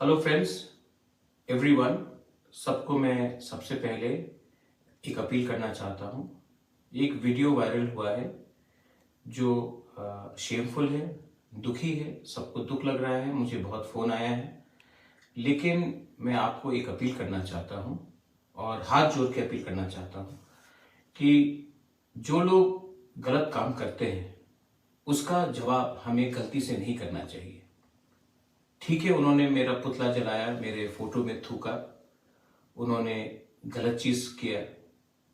Hello friends, everyone. सबको मैं सबसे पहले एक अपील करना चाहता हूँ। एक वीडियो वायरल हुआ है जो शेमफुल है, दुखी है, सबको दुख लग रहा है, मुझे बहुत फ़ोन आया है। लेकिन मैं आपको एक अपील करना चाहता हूँ और हाथ जोड़ के अपील करना चाहता हूँ कि जो लोग गलत काम करते हैं उसका जवाब हमें गलती से नहीं करना चाहिए। ठीक है, उन्होंने मेरा पुतला जलाया, मेरे फोटो में थूका, उन्होंने गलत चीज किया,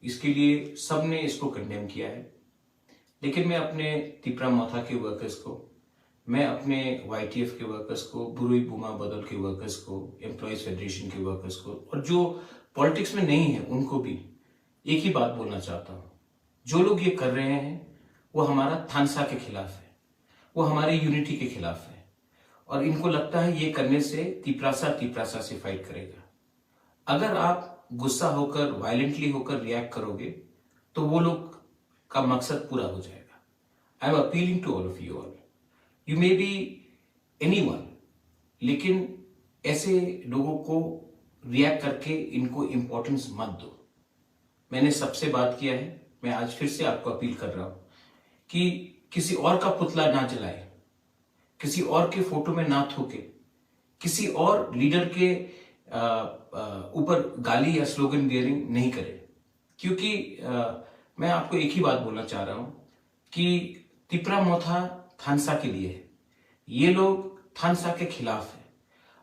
इसके लिए सबने इसको कंडेम किया है। लेकिन मैं अपने तिपरा मोथा के वर्कर्स को, मैं अपने YTF के वर्कर्स को, बुरुई बुमा बदल के वर्कर्स को, एम्प्लॉयज फेडरेशन के वर्कर्स को और जो पॉलिटिक्स में नहीं है उनको भी एक ही बात बोलना चाहता हूँ। जो लोग ये कर रहे हैं वो हमारा थानसा के खिलाफ है, वो हमारे यूनिटी के खिलाफ है और इनको लगता है ये करने से तिपरासा से फाइट करेगा। अगर आप गुस्सा होकर, वायलेंटली होकर रिएक्ट करोगे तो वो लोग का मकसद पूरा हो जाएगा। I am appealing to all of you all, you may be anyone, लेकिन ऐसे लोगों को रिएक्ट करके इनको इंपॉर्टेंस मत दो। मैंने सबसे बात किया है, मैं आज फिर से आपको अपील कर रहा हूं कि किसी और का पुतला ना जलाए, किसी और के फोटो में ना थूके, किसी और लीडर के ऊपर गाली या स्लोगन बियरिंग नहीं करे। क्योंकि मैं आपको एक ही बात बोलना चाह रहा हूं कि तिपरा मोथा थानसा के लिए है, ये लोग थानसा के खिलाफ है।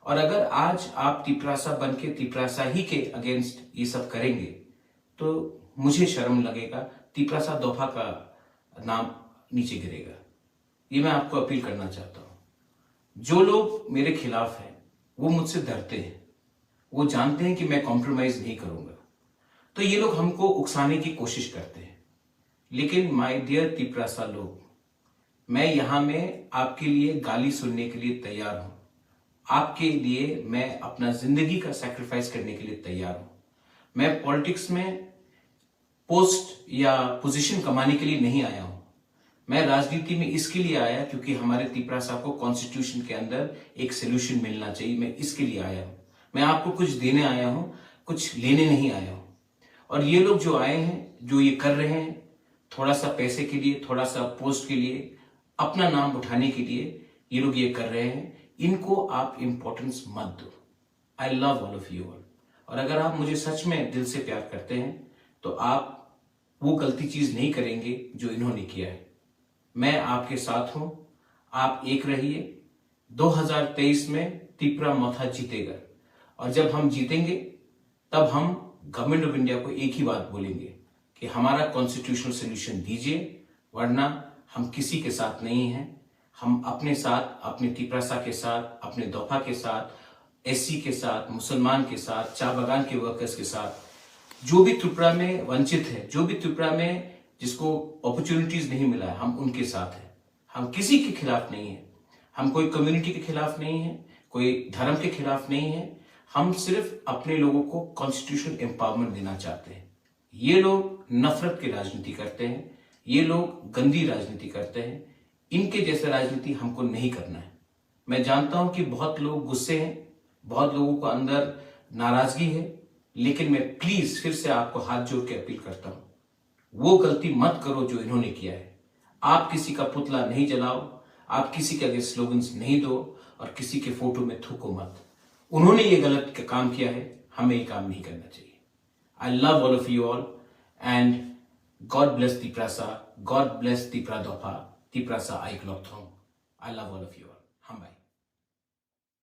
और अगर आज आप तिपरासा बन के तिपरासा ही के अगेंस्ट ये सब करेंगे तो मुझे शर्म लगेगा, तिपरासा दोफा का नाम नीचे गिरेगा। ये मैं आपको अपील करना चाहता हूं। जो लोग मेरे खिलाफ हैं वो मुझसे डरते हैं, वो जानते हैं कि मैं कॉम्प्रोमाइज नहीं करूंगा, तो ये लोग हमको उकसाने की कोशिश करते हैं। लेकिन माय डियर तिपरासा लोग, मैं यहां में आपके लिए गाली सुनने के लिए तैयार हूं। आपके लिए मैं अपना जिंदगी का सैक्रिफाइस करने के लिए तैयार हूं। मैं पॉलिटिक्स में पोस्ट या पोजीशन कमाने के लिए नहीं आया हूं। मैं राजनीति में इसके लिए आया क्योंकि हमारे तिपरासा को कॉन्स्टिट्यूशन के अंदर एक सोल्यूशन मिलना चाहिए। मैं इसके लिए आया हूं। मैं आपको कुछ देने आया हूं, कुछ लेने नहीं आया हूं। और ये लोग जो आए हैं, जो ये कर रहे हैं, थोड़ा सा पैसे के लिए, थोड़ा सा पोस्ट के लिए, अपना नाम उठाने के लिए ये लोग ये कर रहे हैं, इनको आप इंपॉर्टेंस मत दो। आई love all of you all. और अगर आप मुझे सच में दिल से प्यार करते हैं तो आप वो गलती चीज नहीं करेंगे जो इन्होंने किया है। मैं आपके साथ हूं, आप एक रहिए। 2023 में तिपरा मोथा जीतेगा और जब हम जीतेंगे तब हम गवर्नमेंट ऑफ इंडिया को एक ही बात बोलेंगे कि हमारा कॉन्स्टिट्यूशनल सोल्यूशन दीजिए, वरना हम किसी के साथ नहीं हैं। हम अपने साथ, अपने तिपरासा के साथ, अपने दोफा के साथ, SC के साथ, मुसलमान के साथ, चाय बागान के वर्कर्स के साथ, जो भी त्रिपुरा में वंचित है, जो भी त्रिपुरा में जिसको अपॉर्चुनिटीज नहीं मिला है, हम उनके साथ हैं। हम किसी के खिलाफ नहीं है, हम कोई कम्युनिटी के खिलाफ नहीं है, कोई धर्म के खिलाफ नहीं है। हम सिर्फ अपने लोगों को कॉन्स्टिट्यूशनल एम्पावरमेंट देना चाहते हैं। ये लोग नफरत की राजनीति करते हैं, ये लोग गंदी राजनीति करते हैं। इनके जैसे राजनीति हमको नहीं करना है। मैं जानता हूं कि बहुत लोग गुस्से हैं, बहुत लोगों को अंदर नाराजगी है, लेकिन मैं प्लीज फिर से आपको हाथ जोड़ के अपील करता हूं, वो गलती मत करो जो इन्होंने किया है। आप किसी का पुतला नहीं जलाओ, आप किसी के आगे स्लोगन्स नहीं दो और किसी के फोटो में थूको मत। उन्होंने ये गलत काम किया है, हमें ये काम नहीं करना चाहिए। I love all of you all and God bless Tiprasa, God bless Tipra Dofa, Tiprasa आई क्लॉक थ्रोंग। I love all of you all. हम बाय।